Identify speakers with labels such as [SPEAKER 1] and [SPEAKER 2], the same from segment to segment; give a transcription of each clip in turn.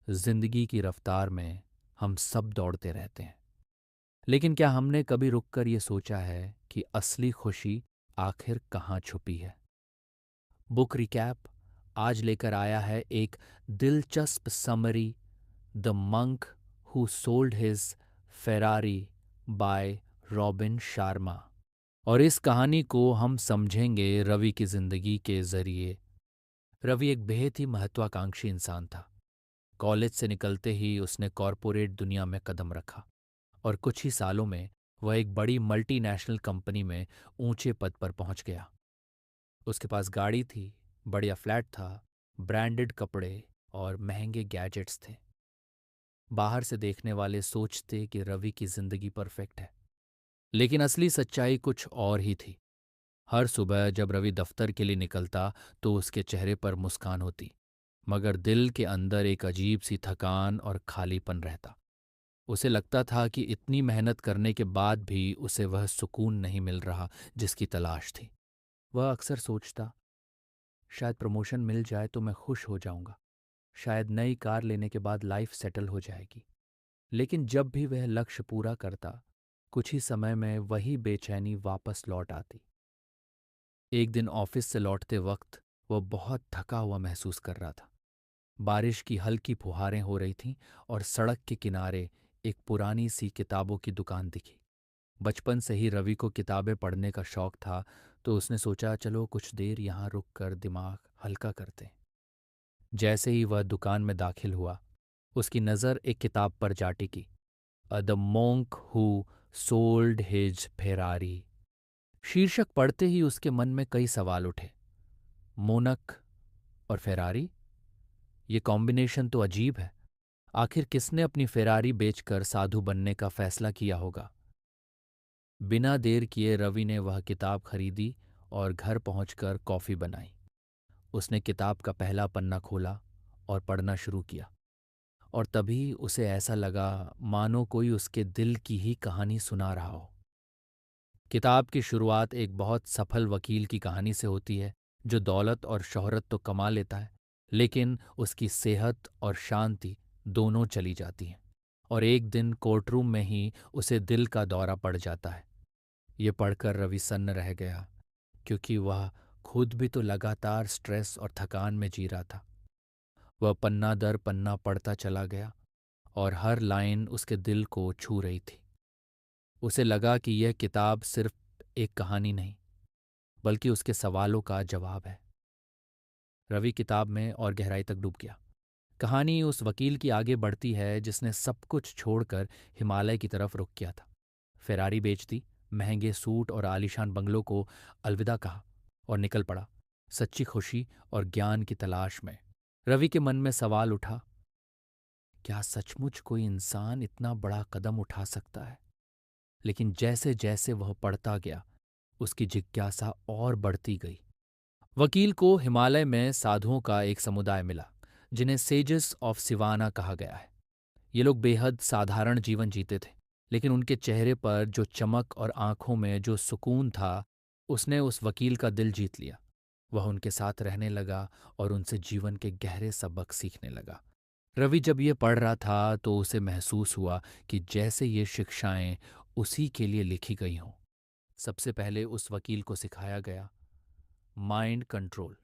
[SPEAKER 1] जिंदगी की रफ्तार में हम सब दौड़ते रहते हैं, लेकिन क्या हमने कभी रुककर ये सोचा है कि असली खुशी आखिर कहाँ छुपी है? बुक रिकैप आज लेकर आया है एक दिलचस्प summary, the monk who sold his Ferrari by Robin Sharma. और इस कहानी को हम समझेंगे रवि की जिंदगी के जरिए। रवि एक बेहद ही महत्वाकांक्षी इंसान था। कॉलेज से निकलते ही उसने कॉरपोरेट दुनिया में कदम रखा और कुछ ही सालों में वह एक बड़ी मल्टीनेशनल कंपनी में ऊंचे पद पर पहुंच गया। उसके पास गाड़ी थी, बढ़िया फ्लैट था, ब्रांडेड कपड़े और महंगे गैजेट्स थे। बाहर से देखने वाले सोचते कि रवि की जिंदगी परफेक्ट है, लेकिन असली सच्चाई कुछ और ही थी। हर सुबह जब रवि दफ्तर के लिए निकलता तो उसके चेहरे पर मुस्कान होती, मगर दिल के अंदर एक अजीब सी थकान और खालीपन रहता। उसे लगता था कि इतनी मेहनत करने के बाद भी उसे वह सुकून नहीं मिल रहा जिसकी तलाश थी। वह अक्सर सोचता, शायद प्रमोशन मिल जाए तो मैं खुश हो जाऊंगा, शायद नई कार लेने के बाद लाइफ सेटल हो जाएगी। लेकिन जब भी वह लक्ष्य पूरा करता, कुछ ही समय में वही बेचैनी वापस लौट आती। एक दिन ऑफिस से लौटते वक्त वह बहुत थका हुआ महसूस कर रहा था। बारिश की हल्की फुहारें हो रही थीं और सड़क के किनारे एक पुरानी सी किताबों की दुकान दिखी। बचपन से ही रवि को किताबें पढ़ने का शौक था, तो उसने सोचा चलो कुछ देर यहाँ रुक कर दिमाग हल्का करते हैं। जैसे ही वह दुकान में दाखिल हुआ, उसकी नज़र एक किताब पर जा टिकी, the monk who sold his Ferrari. शीर्षक पढ़ते ही उसके मन में कई सवाल उठे। मोनक और फेरारी, ये कॉम्बिनेशन तो अजीब है। आखिर किसने अपनी फेरारी बेचकर साधु बनने का फैसला किया होगा? बिना देर किए रवि ने वह किताब खरीदी और घर पहुंचकर कॉफी बनाई। उसने किताब का पहला पन्ना खोला और पढ़ना शुरू किया, और तभी उसे ऐसा लगा मानो कोई उसके दिल की ही कहानी सुना रहा हो। किताब की शुरुआत एक बहुत सफल वकील की कहानी से होती है, जो दौलत और शोहरत तो कमा लेता है, लेकिन उसकी सेहत और शांति दोनों चली जाती हैं। और एक दिन कोर्टरूम में ही उसे दिल का दौरा पड़ जाता है। ये पढ़कर रवि सन्न रह गया, क्योंकि वह खुद भी तो लगातार स्ट्रेस और थकान में जी रहा था। वह पन्ना दर पन्ना पढ़ता चला गया और हर लाइन उसके दिल को छू रही थी। उसे लगा कि यह किताब सिर्फ एक कहानी नहीं, बल्कि उसके सवालों का जवाब है। रवि किताब में और गहराई तक डूब गया। कहानी उस वकील की आगे बढ़ती है जिसने सब कुछ छोड़कर हिमालय की तरफ रुख किया था। फेरारी बेच दी, महंगे सूट और आलीशान बंगलों को अलविदा कहा और निकल पड़ा, सच्ची खुशी और ज्ञान की तलाश में। रवि के मन में सवाल उठा, क्या सचमुच कोई इंसान इतना बड़ा कदम उठा सकता है? लेकिन जैसे जैसे वह पढ़ता गया, उसकी जिज्ञासा और बढ़ती गई। वकील को हिमालय में साधुओं का एक समुदाय मिला, जिन्हें सेजेस ऑफ सिवाना कहा गया है। ये लोग बेहद साधारण जीवन जीते थे, लेकिन उनके चेहरे पर जो चमक और आंखों में जो सुकून था, उसने उस वकील का दिल जीत लिया। वह उनके साथ रहने लगा और उनसे जीवन के गहरे सबक सीखने लगा। रवि जब ये पढ़ रहा था तो उसे महसूस हुआ कि जैसे ये शिक्षाएं उसी के लिए लिखी गई हों। सबसे पहले उस वकील को सिखाया गया, माइंड कंट्रोल,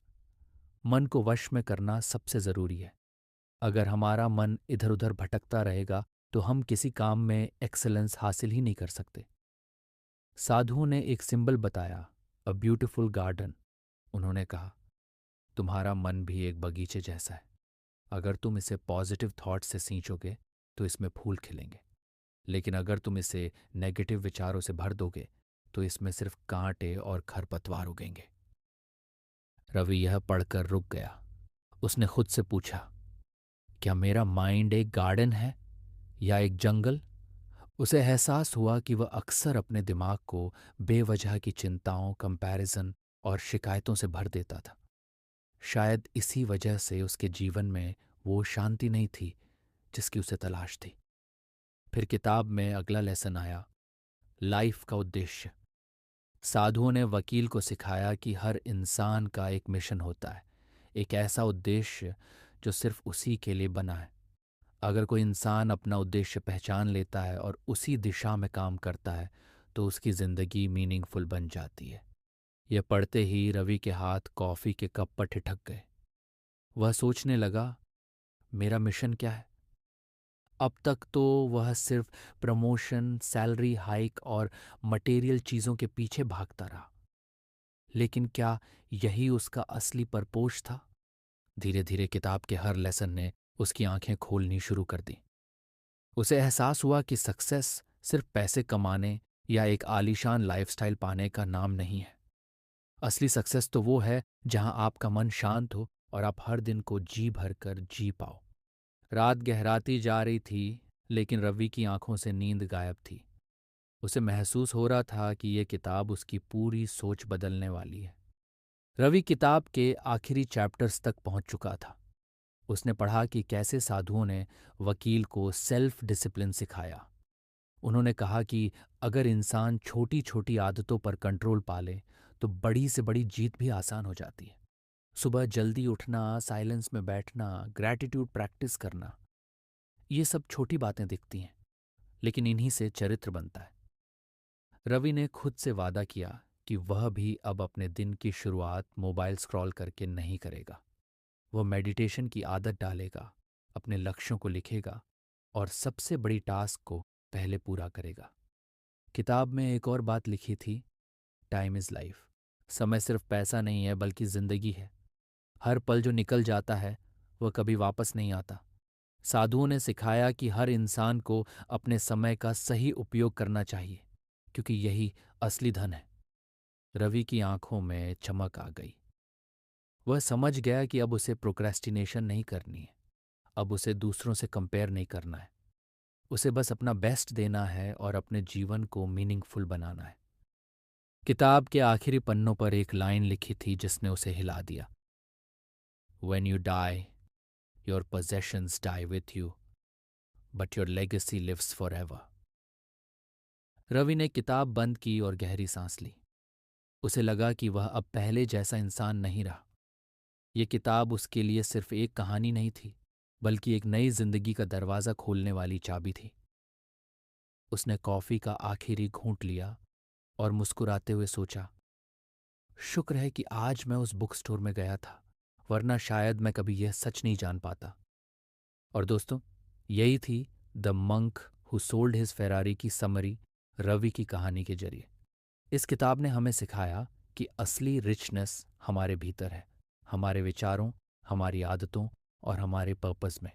[SPEAKER 1] मन को वश में करना सबसे ज़रूरी है। अगर हमारा मन इधर उधर भटकता रहेगा तो हम किसी काम में एक्सेलेंस हासिल ही नहीं कर सकते। साधुओं ने एक सिंबल बताया, अ ब्यूटिफुल गार्डन। उन्होंने कहा, तुम्हारा मन भी एक बगीचे जैसा है। अगर तुम इसे पॉजिटिव थॉट से सींचोगे तो इसमें फूल खिलेंगे, लेकिन अगर तुम इसे नेगेटिव विचारों से भर दोगे तो इसमें सिर्फ कांटे और खरपतवार उगेंगे। रवि यह पढ़कर रुक गया। उसने खुद से पूछा, क्या मेरा माइंड एक गार्डन है या एक जंगल? उसे एहसास हुआ कि वह अक्सर अपने दिमाग को बेवजह की चिंताओं, कंपैरिजन और शिकायतों से भर देता था। शायद इसी वजह से उसके जीवन में वो शांति नहीं थी जिसकी उसे तलाश थी। फिर किताब में अगला लेसन आया, लाइफ का उद्देश्य। साधुओं ने वकील को सिखाया कि हर इंसान का एक मिशन होता है, एक ऐसा उद्देश्य जो सिर्फ उसी के लिए बना है। अगर कोई इंसान अपना उद्देश्य पहचान लेता है और उसी दिशा में काम करता है तो उसकी ज़िंदगी मीनिंगफुल बन जाती है। यह पढ़ते ही रवि के हाथ कॉफ़ी के कप पर ठिठक गए। वह सोचने लगा, मेरा मिशन क्या है? अब तक तो वह सिर्फ प्रमोशन, सैलरी हाइक और मटेरियल चीज़ों के पीछे भागता रहा। लेकिन क्या यही उसका असली परपोष था? धीरे धीरे किताब के हर लेसन ने उसकी आंखें खोलनी शुरू कर दी। उसे एहसास हुआ कि सक्सेस सिर्फ पैसे कमाने या एक आलीशान लाइफस्टाइल पाने का नाम नहीं है। असली सक्सेस तो वो है जहां आपका मन शांत हो और आप हर दिन को जी भर कर जी पाओ। रात गहराती जा रही थी, लेकिन रवि की आंखों से नींद गायब थी। उसे महसूस हो रहा था कि यह किताब उसकी पूरी सोच बदलने वाली है। रवि किताब के आखिरी चैप्टर्स तक पहुंच चुका था। उसने पढ़ा कि कैसे साधुओं ने वकील को सेल्फ डिसिप्लिन सिखाया। उन्होंने कहा कि अगर इंसान छोटी छोटी आदतों पर कंट्रोल पाले तो बड़ी से बड़ी जीत भी आसान हो जाती है। सुबह जल्दी उठना, साइलेंस में बैठना, ग्रैटिट्यूड प्रैक्टिस करना, ये सब छोटी बातें दिखती हैं, लेकिन इन्हीं से चरित्र बनता है। रवि ने खुद से वादा किया कि वह भी अब अपने दिन की शुरुआत मोबाइल स्क्रॉल करके नहीं करेगा। वह मेडिटेशन की आदत डालेगा, अपने लक्ष्यों को लिखेगा और सबसे बड़ी टास्क को पहले पूरा करेगा। किताब में एक और बात लिखी थी, टाइम इज़ लाइफ। समय सिर्फ पैसा नहीं है बल्कि ज़िंदगी है। हर पल जो निकल जाता है वह कभी वापस नहीं आता। साधुओं ने सिखाया कि हर इंसान को अपने समय का सही उपयोग करना चाहिए, क्योंकि यही असली धन है। रवि की आंखों में चमक आ गई। वह समझ गया कि अब उसे प्रोक्रेस्टिनेशन नहीं करनी है। अब उसे दूसरों से कंपेयर नहीं करना है। उसे बस अपना बेस्ट देना है और अपने जीवन को मीनिंगफुल बनाना है। किताब के आखिरी पन्नों पर एक लाइन लिखी थी जिसने उसे हिला दिया। When you die, your possessions die with you, but your legacy lives forever. Ravi ने किताब बंद की और गहरी सांस ली। उसे लगा कि वह अब पहले जैसा इंसान नहीं रहा। ये किताब उसके लिए सिर्फ एक कहानी नहीं थी, बल्कि एक नई जिंदगी का दरवाज़ा खोलने वाली चाबी थी। उसने कॉफ़ी का आखिरी घूंट लिया और मुस्कुराते हुए सोचा, शुक्र है कि आज मैं उस बुक स्टोर में गया था, वरना शायद मैं कभी यह सच नहीं जान पाता। और दोस्तों, यही थी the monk who sold his Ferrari की समरी रवि की कहानी के जरिए। इस किताब ने हमें सिखाया कि असली रिचनेस हमारे भीतर है, हमारे विचारों, हमारी आदतों और हमारे पर्पस में।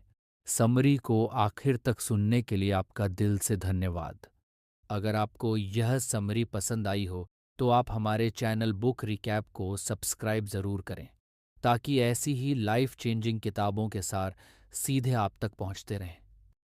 [SPEAKER 1] समरी को आखिर तक सुनने के लिए आपका दिल से धन्यवाद। अगर आपको यह समरी पसंद आई हो तो आप हमारे चैनल बुक रिकैप को सब्सक्राइब ज़रूर करें, ताकि ऐसी ही लाइफ चेंजिंग किताबों के सार सीधे आप तक पहुंचते रहें।